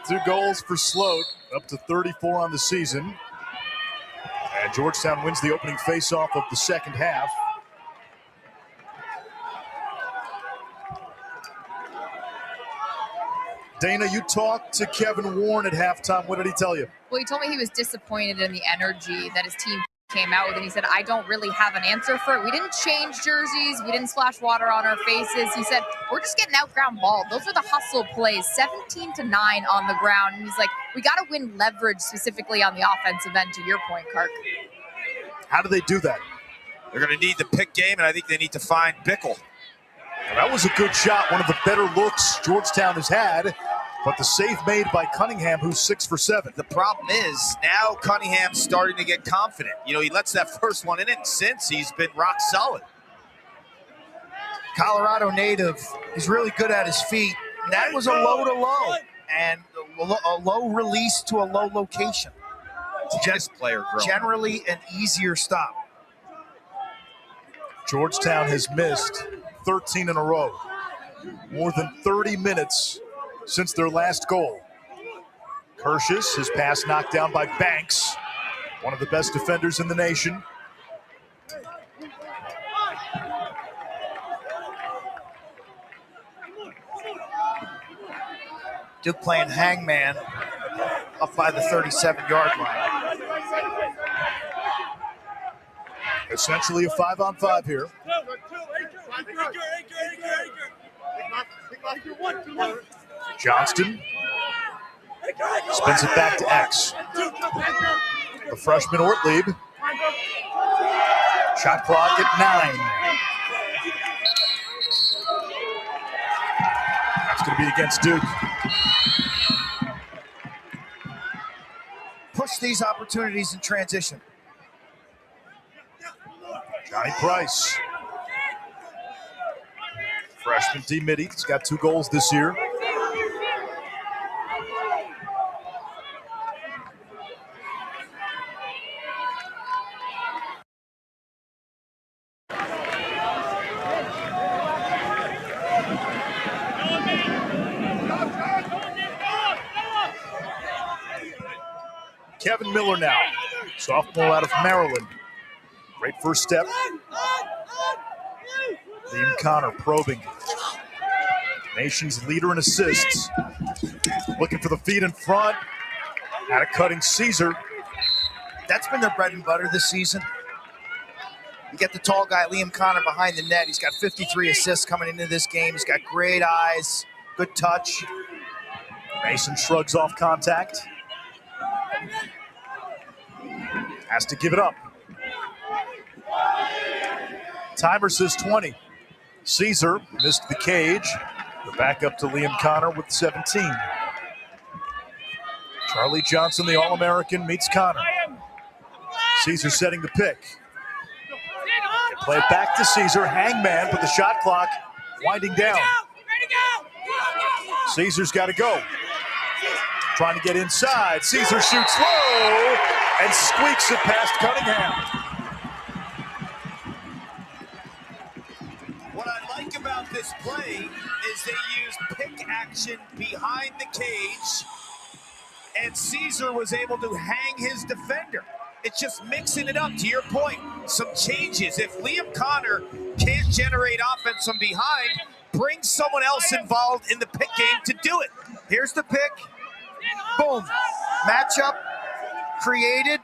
2 goals for Sloat, up to 34 on the season. And Georgetown wins the opening faceoff of the second half. Dana, you talked to Kevin Warren at halftime. What did he tell you? Well, he told me he was disappointed in the energy that his team came out with, and he said, I don't really have an answer for it. We didn't change jerseys. We didn't splash water on our faces. He said, we're just getting out-ground balled. Those are the hustle plays, 17-9 on the ground. And he's like, we got to win leverage specifically on the offensive end, to your point, Kark. How do they do that? They're going to need the pick game, and I think they need to find Bickle. Well, that was a good shot, one of the better looks Georgetown has had, but the save made by Cunningham, who's 6 for 7. The problem is now Cunningham's starting to get confident. You know, he lets that first one in, and since he's been rock solid. Colorado native is really good at his feet. And that was a low to low, and a low release to a low location. Just player growing. Generally an easier stop. Georgetown has missed 13 in a row. More than 30 minutes since their last goal. Kirschus, his pass knocked down by Banks, one of the best defenders in the nation. Duke playing hangman up by the 37-yard line. Essentially a 5-on-5 here. Johnston spins it back to X. The freshman Ortlieb. Shot clock at 9. That's going to be against Duke. Push these opportunities in transition. Johnny Price. Freshman D-Mitty. He's got 2 goals this year. Kevin Miller now, sophomore out of Maryland. Great first step. Liam Connor probing. Nation's leader in assists. Looking for the feed in front. Out of cutting Caesar. That's been their bread and butter this season. You get the tall guy, Liam Connor, behind the net. He's got 53 assists coming into this game. He's got great eyes, good touch. Mason shrugs off contact. Has to give it up. Timer says 20. Caesar missed the cage. The back up to Liam Connor with 17. Charlie Johnson, the All-American, meets Connor. Caesar setting the pick. They play it back to Caesar. Hangman, but the shot clock winding down. Caesar's got to go. Trying to get inside. Caesar shoots low and squeaks it past Cunningham. What I like about this play is they used pick action behind the cage, and Caesar was able to hang his defender. It's just mixing it up, to your point. Some changes. If Liam Connor can't generate offense from behind, bring someone else involved in the pick game to do it. Here's the pick. Boom. Matchup created.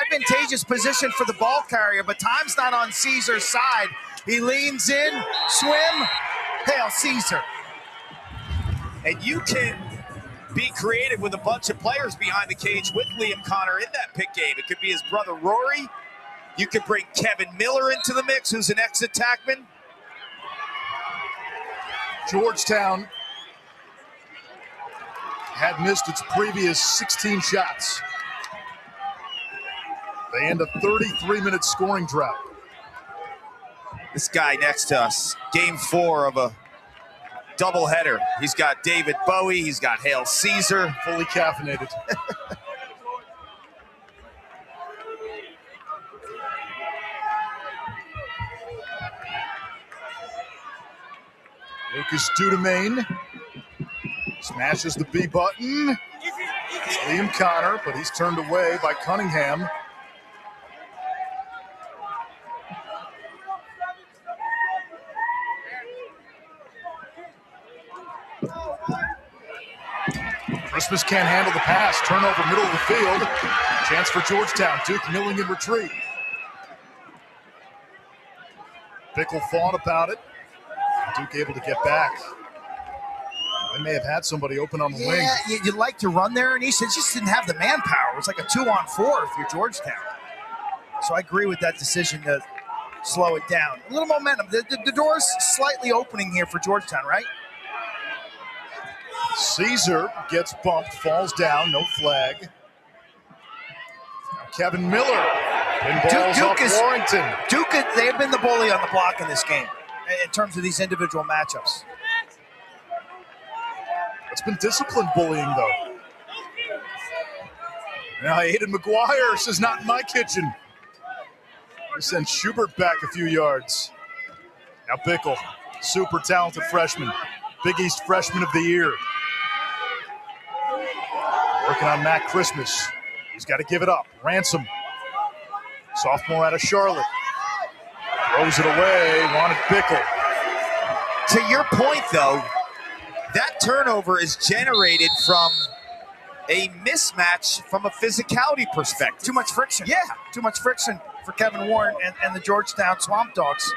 Advantageous position for the ball carrier, but time's not on Caesar's side. He leans in, swim, hail Caesar. And you can be creative with a bunch of players behind the cage with Liam Connor in that pick game. It could be his brother Rory. You could bring Kevin Miller into the mix, who's an ex-attackman. Georgetown had missed its previous 16 shots. They end a 33-minute scoring drought. This guy next to us, game 4 of a doubleheader. He's got David Bowie, he's got Hail Caesar. Fully caffeinated. Lucas Dudemain Smashes the B button. Liam Connor, but he's turned away by Cunningham. Christmas can't handle the pass. Turnover, middle of the field. Chance for Georgetown. Duke milling in retreat. Bickle thought about it. Duke able to get back. They may have had somebody open on the wing. Yeah, you'd like to run there, and he said just didn't have the manpower. It was like a 2-on-4 if you're Georgetown. So I agree with that decision to slow it down. A little momentum. The door's slightly opening here for Georgetown, right? Caesar gets bumped, falls down, no flag. Now Kevin Miller pinballs Duke off Warrington. Duke, they have been the bully on the block in this game in terms of these individual matchups. It's been disciplined bullying, though. Now Aiden McGuire says, not in my kitchen. He sends Schubert back a few yards. Now Bickle, super talented freshman. Big East Freshman of the Year. Working on Matt Christmas. He's got to give it up. Ransom, sophomore out of Charlotte. Throws it away, wanted Bickle. To your point, though, that turnover is generated from a mismatch from a physicality perspective. Too much friction. Yeah, too much friction for Kevin Warren and the Georgetown Swamp Dogs.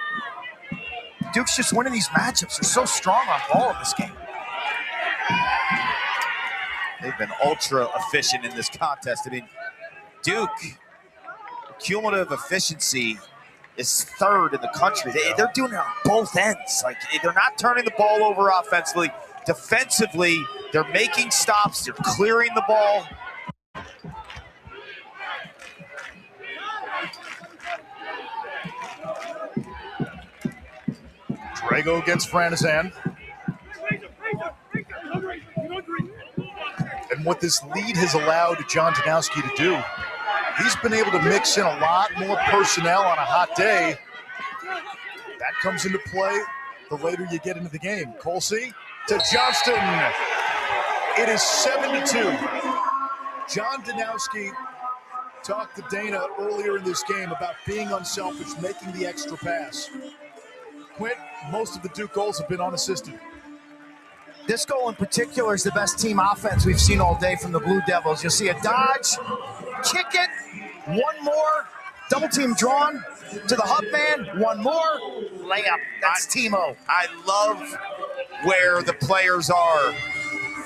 Duke's just winning these matchups. They're so strong on ball in this game. They've been ultra efficient in this contest. I mean, Duke, cumulative efficiency is third in the country. They're doing it on both ends. Like, they're not turning the ball over offensively. Defensively, they're making stops. They're clearing the ball. Drago against Franizan. And what this lead has allowed John Danowski to do, he's been able to mix in a lot more personnel on a hot day. That comes into play the later you get into the game. Colsey to Johnston. It is 7-2. John Danowski talked to Dana earlier in this game about being unselfish, making the extra pass. Quint, most of the Duke goals have been unassisted. This goal in particular is the best team offense we've seen all day from the Blue Devils. You'll see a dodge, kick it, one more, double team drawn to the hub man, one more, layup. That's Timo. I love where the players are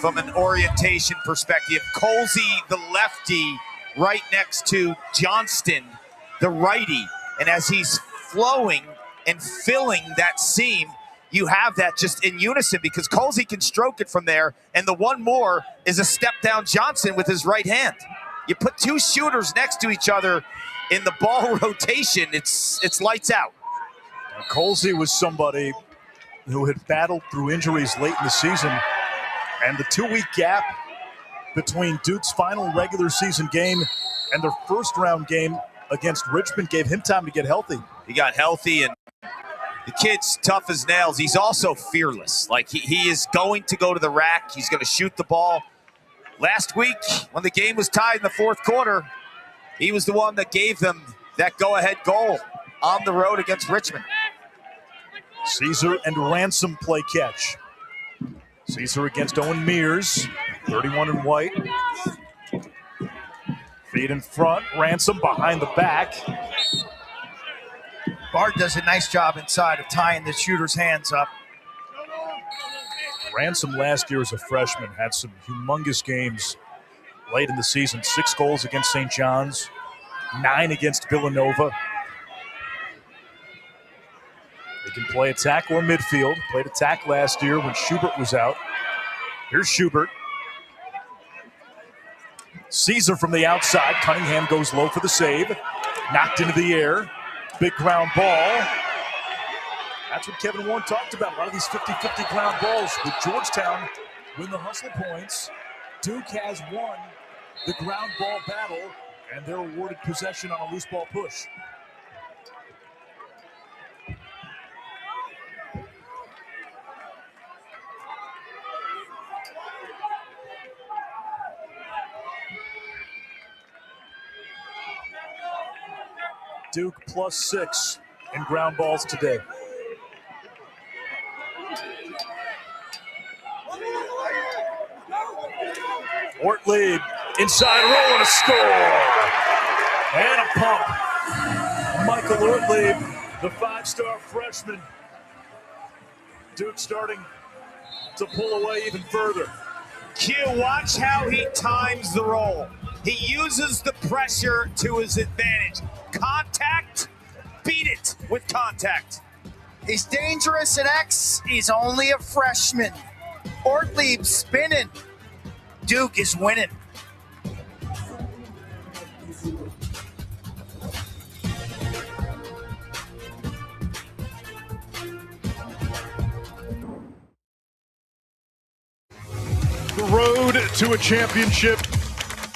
from an orientation perspective. Colsey, the lefty, right next to Johnston, the righty. And as he's flowing and filling that seam, you have that just in unison because Colsey can stroke it from there, and the one more is a step down Johnson with his right hand. You put two shooters next to each other in the ball rotation, it's lights out. Now, Colsey was somebody who had battled through injuries late in the season, and the 2-week gap between Duke's final regular season game and their first round game against Richmond gave him time to get healthy. He got healthy, and the kid's tough as nails. He's also fearless. Like, he is going to go to the rack. He's going to shoot the ball. Last week, when the game was tied in the fourth quarter, he was the one that gave them that go-ahead goal on the road against Richmond. Caesar and Ransom play catch. Caesar against Owen Mears, 31 in white. Feet in front, Ransom behind the back. Bart does a nice job inside of tying the shooter's hands up. Ransom last year as a freshman had some humongous games late in the season. 6 goals against St. John's, 9 against Villanova. They can play attack or midfield. Played attack last year when Schubert was out. Here's Schubert. Caesar from the outside. Cunningham goes low for the save. Knocked into the air. Big ground ball. That's what Kevin Warren talked about. A lot of these 50-50 ground balls. With Georgetown win the hustle points, Duke has won the ground ball battle, and they're awarded possession on a loose ball push. Duke +6 in ground balls today. Ortlieb inside roll and a score. And a pump. Michael Ortlieb, the 5-star freshman. Duke starting to pull away even further. Q, watch how he times the roll. He uses the pressure to his advantage. Contact, beat it with contact. He's dangerous at X. He's only a freshman. Ortlieb spinning. Duke is winning. The road to a championship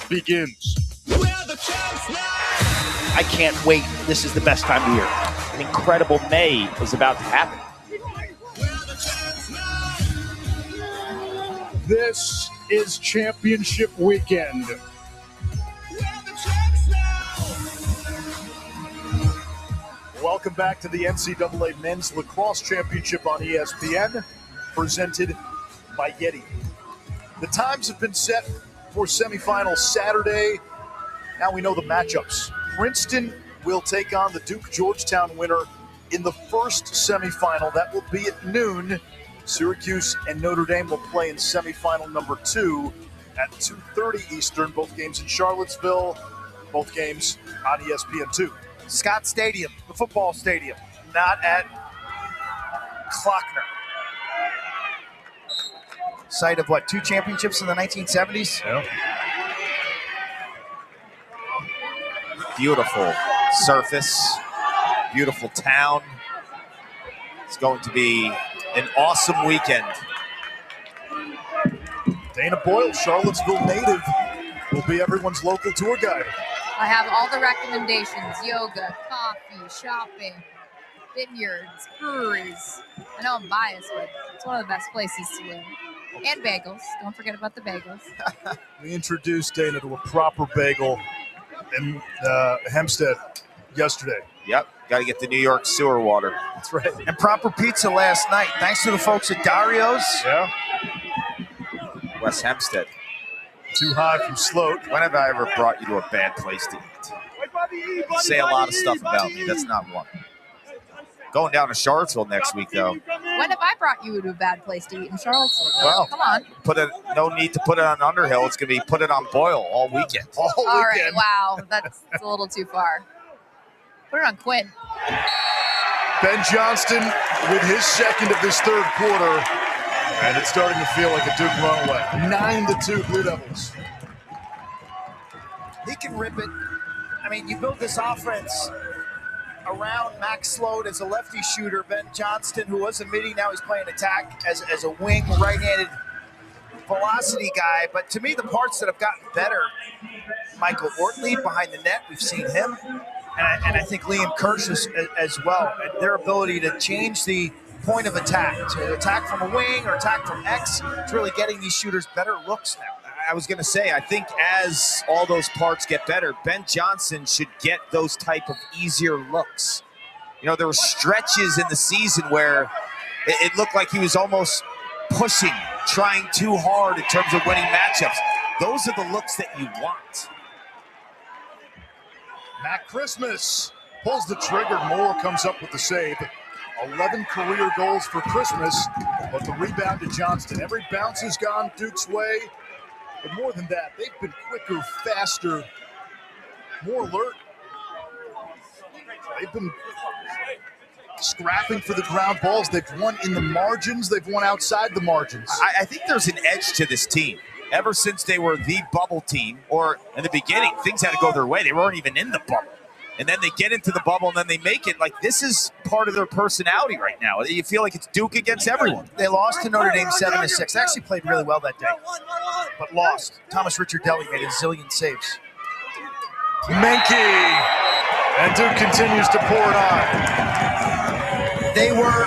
begins. I can't wait. This is the best time of year. An incredible May is about to happen. This is championship weekend. Welcome back to the NCAA Men's Lacrosse Championship on ESPN, presented by Yeti. The times have been set for semifinals Saturday. Now we know the matchups. Princeton will take on the Duke Georgetown winner in the first semifinal. That will be at noon. Syracuse and Notre Dame will play in semifinal number 2 at 2:30 Eastern. Both games in Charlottesville, both games on ESPN2. Scott Stadium, the football stadium, not at Klockner. Site of what, 2 championships in the 1970s? Yeah. Beautiful surface, beautiful town. It's going to be an awesome weekend. Dana Boyle, Charlottesville native, will be everyone's local tour guide. I have all the recommendations: yoga, coffee, shopping, vineyards, breweries. I know I'm biased, but it's one of the best places to live. And bagels. Don't forget about the bagels. We introduced Dana to a proper bagel in Hempstead yesterday. Yep, got to get the New York sewer water. That's right. And proper pizza last night. Thanks to the folks at Dario's. Yeah. West Hempstead. Too high from Sloat. When have I ever brought you to a bad place to eat? Say a lot of stuff about me. That's not one. Going down to Charlottesville next week, though. When have I brought you to a bad place to eat in Charlottesville? Well, Come on. No need to put it on Underhill. It's going to be put it on Boyle all weekend. All right, wow. That's a little too far. Put it on Quinn. Ben Johnston with his second of this third quarter, and it's starting to feel like a Duke runaway. 9-2 Blue Devils. He can rip it. I mean, you build this offense around Max Sloat as a lefty shooter. Ben Johnston, who was a midi, now he's playing attack as a wing right-handed velocity guy. But to me, the parts that have gotten better, Michael Ortlieb behind the net, we've seen him. And I think Liam Kirsch as well. And their ability to change the point of attack, to attack from a wing or attack from X, it's really getting these shooters better looks now. I was going to say, I think as all those parts get better, Ben Johnson should get those type of easier looks. You know, there were stretches in the season where it looked like he was almost pushing, trying too hard in terms of winning matchups. Those are the looks that you want. Matt Christmas pulls the trigger. Moore comes up with the save. 11 career goals for Christmas, but the rebound to Johnston. Every bounce has gone Duke's way. But more than that, they've been quicker, faster, more alert. They've been scrapping for the ground balls. They've won in the margins. They've won outside the margins. I think there's an edge to this team. Ever since they were the bubble team, or in the beginning, things had to go their way. They weren't even in the bubble. And then they get into the bubble, and then they make it. Like, this is part of their personality right now. You feel like it's Duke against everyone. They lost to Notre Dame 7-6. They actually played really well that day, but lost. Thomas Richardelli made a zillion saves. Menke, and Duke continues to pour it on. They were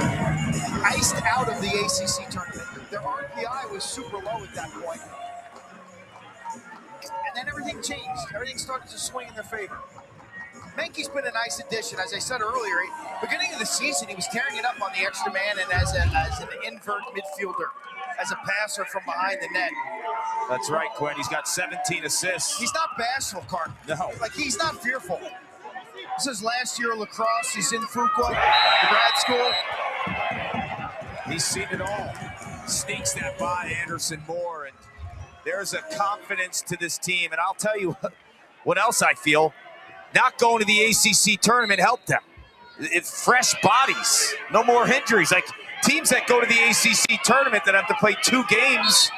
iced out of the ACC tournament. Their RPI was super low at that point. And then everything changed. Everything started to swing in their favor. Mankey's been a nice addition. As I said earlier, beginning of the season, he was tearing it up on the extra man and as an invert midfielder, as a passer from behind the net. That's right, Quinn. He's got 17 assists. He's not bashful, Clark. No. Like, he's not fearful. This is last year Lacrosse. He's in Fuqua, the grad school. He's seen it all. Sneaks that by Anderson Moore, and there's a confidence to this team. And I'll tell you what else I feel. Not going to the ACC tournament helped them. It's fresh bodies, no more injuries. Like teams that go to the ACC tournament that have to play 2 games,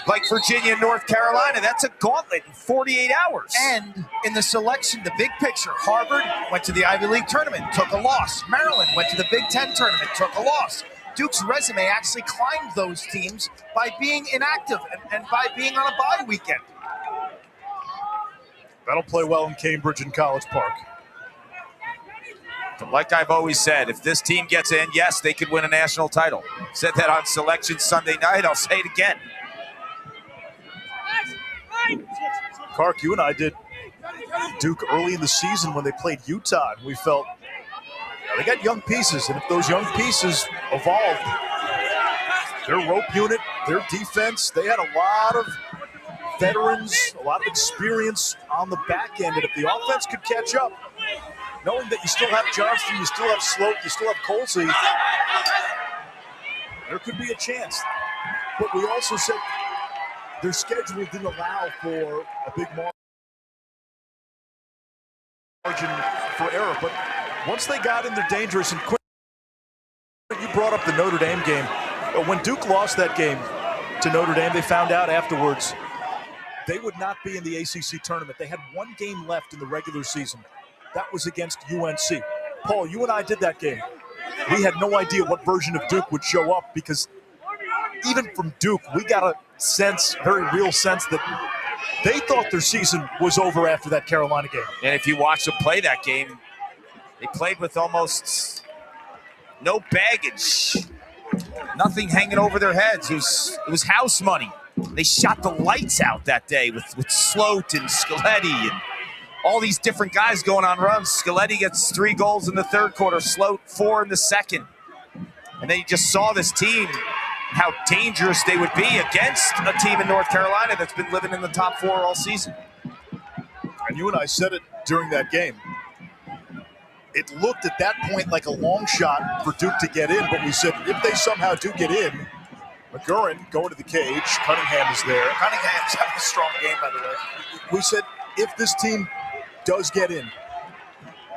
like Virginia and North Carolina, that's a gauntlet in 48 hours. And in the selection, the big picture, Harvard went to the Ivy League tournament, took a loss. Maryland went to the Big Ten tournament, took a loss. Duke's resume actually climbed those teams by being inactive and by being on a bye weekend. That'll play well in Cambridge and College Park. Like I've always said, if this team gets in, yes, they could win a national title. Said that on Selection Sunday night. I'll say it again. Clark, you and I did Duke early in the season when they played Utah, and we felt they got young pieces, and if those young pieces evolved, their rope unit, their defense, they had a lot of veterans, a lot of experience on the back end, and if the offense could catch up, knowing that you still have Johnston, you still have Sloat, you still have Colsey, there could be a chance. But we also said their schedule didn't allow for a big margin for error. But once they got in, they're dangerous. And quick, you brought up the Notre Dame game. When Duke lost that game to Notre Dame, they found out afterwards they would not be in the ACC tournament. They had 1 game left in the regular season. That was against UNC. Paul, you and I did that game. We had no idea what version of Duke would show up because even from Duke, we got a sense, very real sense, that they thought their season was over after that Carolina game. And if you watch them play that game, they played with almost no baggage. Nothing hanging over their heads. It was house money. They shot the lights out that day with Sloat and Scaletti and all these different guys going on runs. Scaletti gets 3 goals in the third quarter, Sloat 4 in the second. And they just saw this team, how dangerous they would be against a team in North Carolina that's been living in the top 4 all season. And you and I said it during that game. It looked at that point like a long shot for Duke to get in, but we said if they somehow do get in, McGurran going to the cage, Cunningham is there. Cunningham's having a strong game, by the way. We said if this team does get in,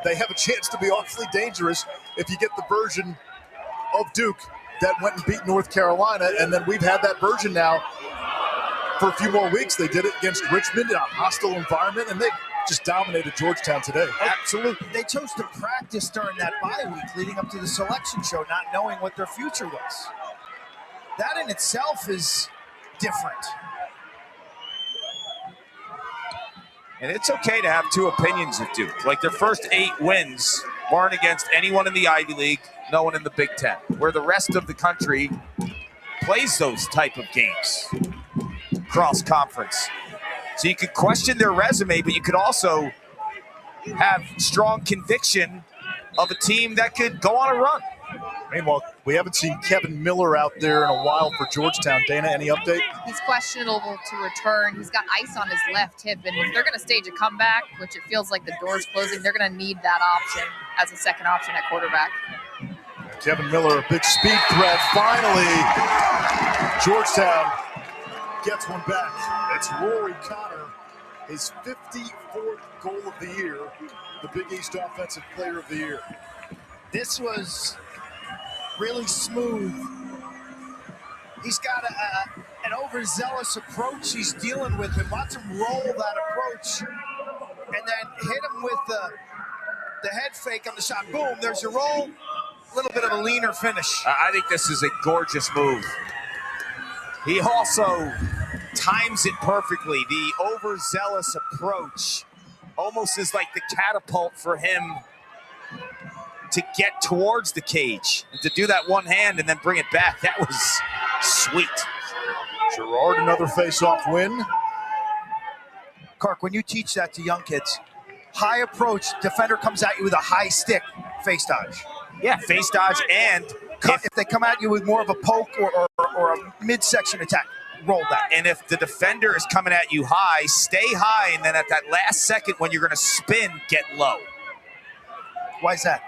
they have a chance to be awfully dangerous if you get the version of Duke that went and beat North Carolina, and then we've had that version now for a few more weeks. They did it against Richmond in a hostile environment, and they just dominated Georgetown today. Absolutely. They chose to practice during that bye week leading up to the selection show, not knowing what their future was. That in itself is different. And it's okay to have 2 opinions of Duke. Like their first 8 wins weren't against anyone in the Ivy League, no one in the Big Ten, where the rest of the country plays those type of games, cross conference. So you could question their resume, but you could also have strong conviction of a team that could go on a run. Meanwhile, we haven't seen Kevin Miller out there in a while for Georgetown. Dana, any update? He's questionable to return. He's got ice on his left hip, and if they're going to stage a comeback, which it feels like the door's closing, they're going to need that option as a second option at quarterback. Kevin Miller, a big speed threat. Finally, Georgetown gets one back. It's Rory Connor, his 54th goal of the year, the Big East Offensive Player of the Year. This was really smooth. He's got an overzealous approach he's dealing with, and watch him roll that approach and then hit him with the head fake on the shot. Boom, there's your roll. A little bit of a leaner finish. I think this is a gorgeous move. He also times it perfectly. The overzealous approach almost is like the catapult for him to get towards the cage and to do that one hand and then bring it back. That was sweet. Gerard, another face-off win. Clark, when you teach that to young kids, high approach, defender comes at you with a high stick, face dodge. Yeah, face dodge, and If they come at you with more of a poke or a midsection attack, roll that. And if the defender is coming at you high, stay high, and then at that last second when you're going to spin, get low. Why is that?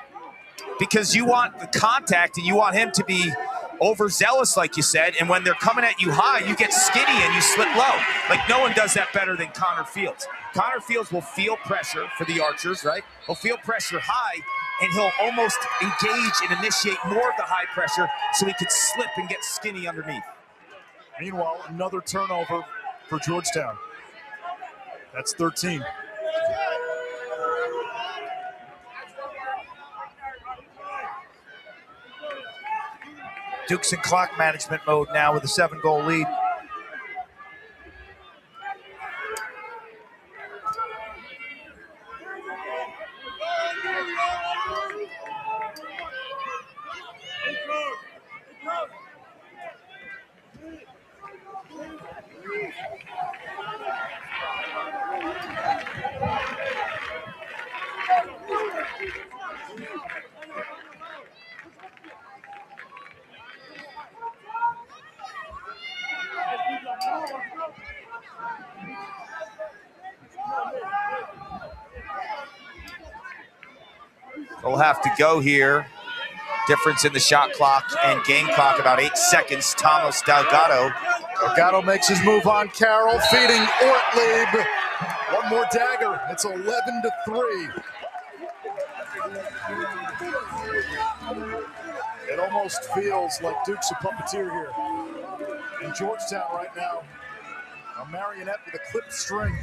Because you want the contact and you want him to be overzealous, like you said, and when they're coming at you high, you get skinny and you slip low. Like, no one does that better than Connor Fields. Connor Fields will feel pressure for the Archers, right? He'll feel pressure high, and he'll almost engage and initiate more of the high pressure so he could slip and get skinny underneath. Meanwhile, another turnover for Georgetown. That's 13. Duke's in clock management mode now with a 7-goal lead. They'll have to go here. Difference in the shot clock and game clock, about 8 seconds. Thomas Delgado. Delgado makes his move on Carroll, feeding Ortlieb. One more dagger. It's 11-3. It almost feels like Duke's a puppeteer here. In Georgetown right now, a marionette with a clipped string.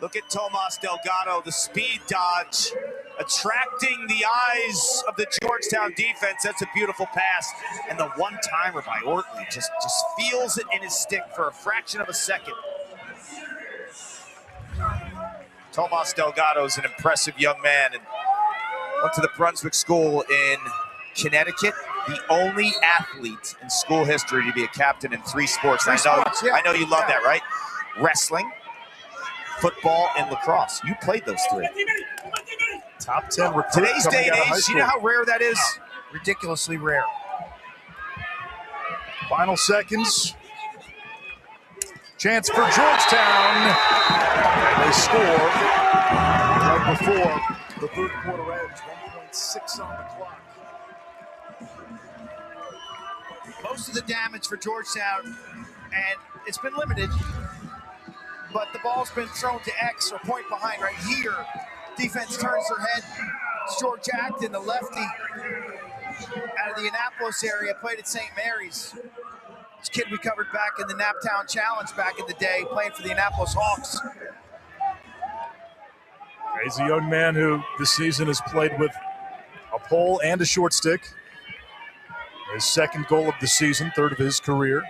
Look at Tomas Delgado, the speed dodge, attracting the eyes of the Georgetown defense. That's a beautiful pass. And the one-timer by Ortley just feels it in his stick for a fraction of a second. Tomas Delgado is an impressive young man and went to the Brunswick School in Connecticut. The only athlete in school history to be a captain in 3 sports. I know you love that, right? Wrestling, football, and lacrosse. You played those 3. Top 10 recruit. Today's day and age, you know how rare that is? Ridiculously rare. Final seconds. Chance for Georgetown. And they score right before the third quarter ends. 1.6 on the clock. Most of the damage for Georgetown, and it's been limited, but the ball's been thrown to X or point behind right here. Defense turns their head. It's George Acton, the lefty, out of the Annapolis area, played at St. Mary's. This kid we covered back in the Naptown Challenge back in the day, playing for the Annapolis Hawks. He's a young man who this season has played with a pole and a short stick. His second goal of the season, third of his career.